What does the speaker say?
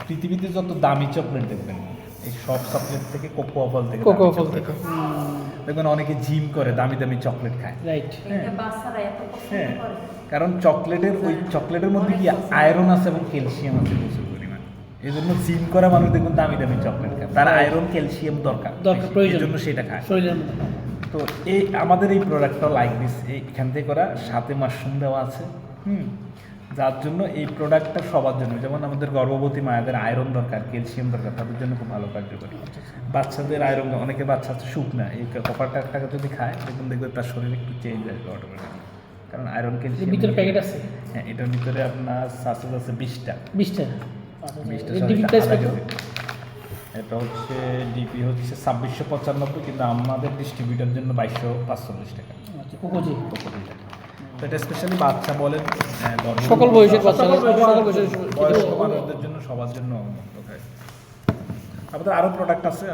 পৃথিবীতে যত দামি চকলেট দেখবেন এই সব চকলেট থেকে কোকোয়া ফল থেকে দেখবেন অনেকে জিম করে দামি দামি চকলেট খায়, রাইট। হ্যাঁ, কারণ চকলেটের মধ্যে কি আয়রন আছে এবং ক্যালসিয়াম আছে প্রচুর পরিমাণ। এই জন্য জিম করা মানুষ দেখুন দামি দামি চকলেট খায়, তার আয়রন ক্যালসিয়াম দরকার, এই জন্য সেটা খায়। তো এই আমাদের এই প্রোডাক্টটা লাইক দিস, এখান থেকে করা, সাথে মাশরুম দেওয়া আছে, যার জন্য এই প্রোডাক্টটা সবার জন্য, যেমন আমাদের গর্ভবতী মায়েদের আয়রন দরকার, ক্যালসিয়াম দরকার, তাদের জন্য খুব ভালো কার্যকরী। বাচ্চাদের আয়রন, অনেকে বাচ্চা আছে শুকনা, এই কপারটাকে যদি খায় দেখবে তার শরীরে একটু চেঞ্জ আসবে অটোমেটিক, কারণ আয়রন ক্যালসিয়াম ভিতরে প্যাকেট আছে। হ্যাঁ, এটার ভিতরে আপনার সাসেজ আছে 20টা। এটা হচ্ছে ডিপি হচ্ছে 2695, কিন্তু আমাদের ডিস্ট্রিবিউটার জন্য 2245 টাকা। তো এটা স্পেশালি বাচ্চা বলেন, সকল বয়সের বাচ্চা, বয়স্ক মানুষদের জন্য, সবার জন্য। আমাদের আরও প্রোডাক্ট আছে।